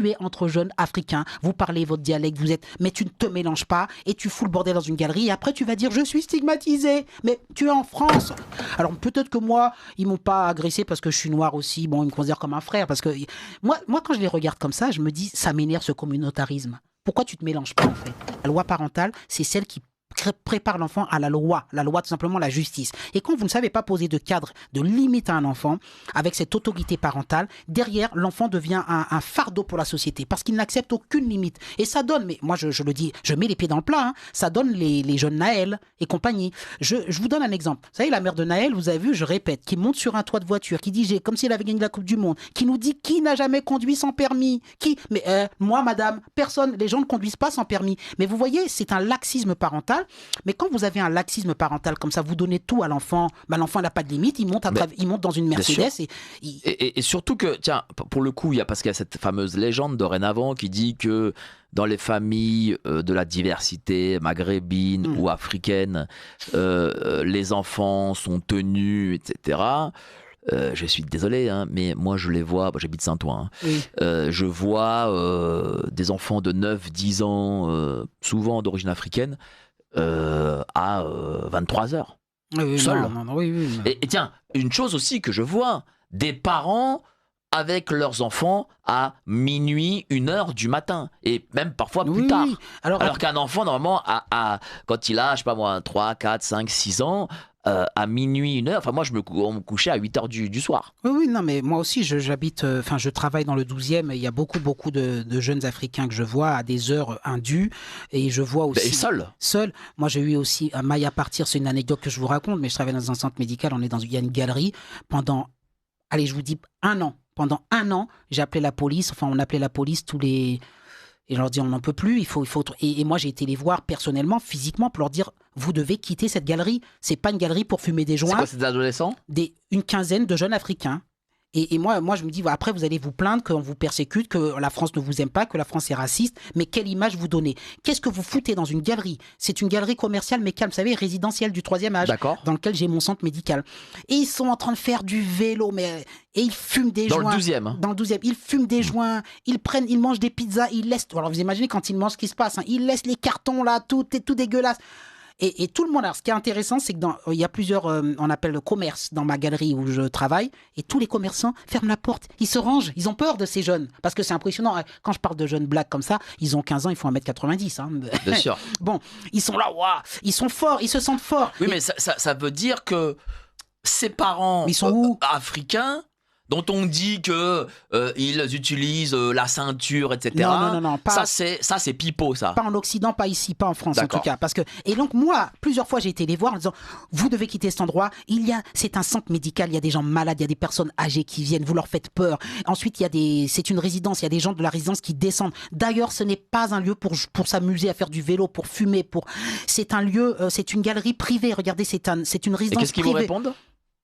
Tu es entre jeunes africains, vous parlez votre dialecte, mais tu ne te mélanges pas et tu fous le bordel dans une galerie et après tu vas dire je suis stigmatisé, mais tu es en France. Alors peut-être que moi, ils m'ont pas agressé parce que je suis noir aussi, bon, ils me considèrent comme un frère parce que moi quand je les regarde comme ça, je me dis ça m'énerve ce communautarisme. Pourquoi tu te mélanges pas en fait? La loi parentale, c'est celle qui prépare l'enfant à la loi tout simplement la justice. Et quand vous ne savez pas poser de cadre, de limite à un enfant, avec cette autorité parentale, derrière, l'enfant devient un fardeau pour la société, parce qu'il n'accepte aucune limite. Et ça donne, mais moi je le dis, je mets les pieds dans le plat, hein, ça donne les jeunes Naël et compagnie. Je vous donne un exemple. Vous savez, la mère de Naël, vous avez vu, je répète, qui monte sur un toit de voiture, qui dit, comme si elle avait gagné la Coupe du Monde, qui nous dit qui n'a jamais conduit sans permis, mais moi, madame, personne, les gens ne conduisent pas sans permis. Mais vous voyez, c'est un laxisme parental. Mais quand vous avez un laxisme parental comme ça, vous donnez tout à l'enfant, l'enfant n'a pas de limite, il monte dans une Mercedes. Et surtout que, tiens, pour le coup, parce qu'il y a cette fameuse légende dorénavant qui dit que dans les familles de la diversité maghrébine ou africaine, les enfants sont tenus, etc. Je suis désolé, hein, mais moi je les vois, j'habite Saint-Ouen, hein, oui. Je vois des enfants de 9-10 ans, souvent d'origine africaine, à 23 heures. Oui, seul. Oui. Et tiens, une chose aussi que je vois, des parents avec leurs enfants à minuit, 1h du matin, et même parfois plus tard. Oui. Alors qu'un enfant, normalement, quand il a, je sais pas moi, 3, 4, 5, 6 ans, à minuit, 1h, enfin moi on me couchait à 8h du soir. Oui, non, mais moi aussi j'habite, je travaille dans le 12e, et il y a beaucoup de jeunes Africains que je vois à des heures indues, et je vois aussi... Et seul. Moi j'ai eu aussi, à Maille à partir, c'est une anecdote que je vous raconte, mais je travaille dans un centre médical, il y a une galerie, pendant, allez je vous dis, pendant un an, j'ai appelé la police, on appelait la police tous les... Et je leur dis, on n'en peut plus, il faut... Et moi, j'ai été les voir personnellement, physiquement, pour leur dire, vous devez quitter cette galerie. C'est pas une galerie pour fumer des joints. C'est quoi, c'est des adolescents ? Une quinzaine de jeunes Africains. Et moi, je me dis, après, vous allez vous plaindre qu'on vous persécute, que la France ne vous aime pas, que la France est raciste. Mais quelle image vous donnez ? Qu'est-ce que vous foutez dans une galerie ? C'est une galerie commerciale, mais calme, vous savez, résidentielle du 3e âge, dans lequel j'ai mon centre médical. Et ils sont en train de faire du vélo, et ils fument des joints. Dans le 12e. Dans le 12e. Ils fument des joints, ils mangent des pizzas, ils laissent... Alors, vous imaginez quand ils mangent ce qui se passe, hein, ils laissent les cartons là, tout dégueulasse. Et tout le monde, alors ce qui est intéressant, c'est qu'il y a plusieurs, on appelle le commerce dans ma galerie où je travaille, et tous les commerçants ferment la porte, ils se rangent, ils ont peur de ces jeunes, parce que c'est impressionnant, quand je parle de jeunes blacks comme ça, ils ont 15 ans, ils font 1m90. Hein. Bien sûr. Bon, ils sont là, waouh, ils sont forts, ils se sentent forts. Oui, mais ça veut dire que ces parents ils sont où africains, dont on dit que ils utilisent la ceinture, etc. Non, pas, ça c'est pipeau, ça. Pas en Occident, pas ici, pas en France en tout cas. Et donc moi, plusieurs fois j'ai été les voir en disant, vous devez quitter cet endroit. C'est un centre médical, il y a des gens malades, il y a des personnes âgées qui viennent, vous leur faites peur. Ensuite, c'est une résidence, il y a des gens de la résidence qui descendent. D'ailleurs, ce n'est pas un lieu pour s'amuser, à faire du vélo, pour fumer. C'est un lieu, c'est une galerie privée. Regardez, c'est une résidence privée. Et qu'est-ce qu'ils vous répondent ?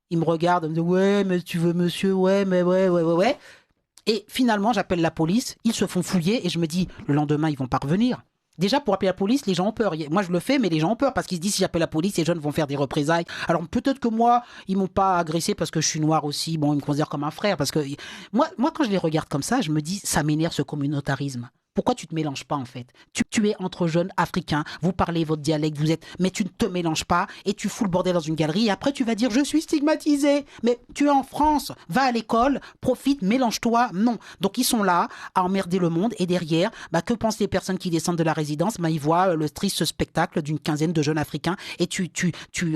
Ils me regardent, ils me disent, ouais, mais tu veux monsieur, ouais. Et finalement, j'appelle la police, ils se font fouiller et je me dis, le lendemain, ils vont pas revenir. Déjà, pour appeler la police, les gens ont peur. Moi, je le fais, mais les gens ont peur parce qu'ils se disent, si j'appelle la police, les jeunes vont faire des représailles. Alors, peut-être que moi, ils m'ont pas agressé parce que je suis noir aussi. Bon, ils me considèrent comme un frère. Parce que moi, quand je les regarde comme ça, je me dis, ça m'énerve ce communautarisme. Pourquoi tu te mélanges pas en fait ? Tu es entre jeunes africains, vous parlez votre dialecte, mais tu ne te mélanges pas et tu fous le bordel dans une galerie et après tu vas dire je suis stigmatisé. Mais tu es en France, va à l'école, profite, mélange-toi. Non. Donc ils sont là à emmerder le monde et derrière, que pensent les personnes qui descendent de la résidence ? Ils voient le triste spectacle d'une quinzaine de jeunes africains et tu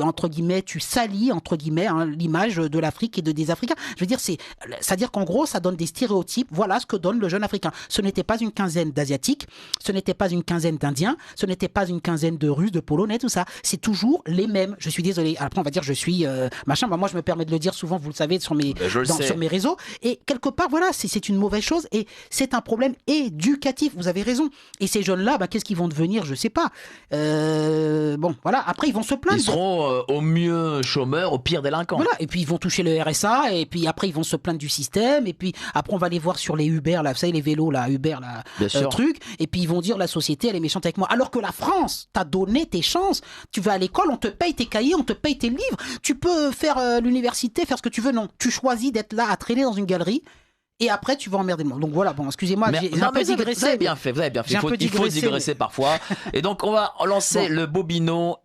entre guillemets, tu salis entre guillemets l'image de l'Afrique et des Africains. Je veux dire, c'est-à-dire qu'en gros, ça donne des stéréotypes. Voilà ce que donne le jeune Africain. Ce n'était pas une quinzaine d'Asiatiques, ce n'était pas une quinzaine d'Indiens, ce n'était pas une quinzaine de Russes, de Polonais, tout ça. C'est toujours les mêmes. Je suis désolé. Après, on va dire je suis machin. Moi, je me permets de le dire souvent, vous le savez, sur mes réseaux. Et quelque part, voilà, c'est une mauvaise chose et c'est un problème éducatif. Vous avez raison. Et ces jeunes-là, qu'est-ce qu'ils vont devenir ? Je sais pas. Bon, voilà. Après, ils vont se plaindre. Ils seront au mieux chômeurs, au pire délinquants. Voilà. Et puis, ils vont toucher le RSA. Et puis, après, ils vont se plaindre du système. Et puis, après, on va les voir sur les Uber, là. Vous savez, les vélos, là, Uber, là. Truc. Et puis, ils vont dire, la société, elle est méchante avec moi. Alors que la France t'a donné tes chances. Tu vas à l'école, on te paye tes cahiers, on te paye tes livres. Tu peux faire l'université, faire ce que tu veux. Non. Tu choisis d'être là à traîner dans une galerie. et après tu vas emmerder le monde. Donc voilà, bon, excusez-moi, j'ai un peu digressé. Vous avez bien fait, vous avez bien fait. Il faut digresser parfois. Et donc on va lancer le Bobino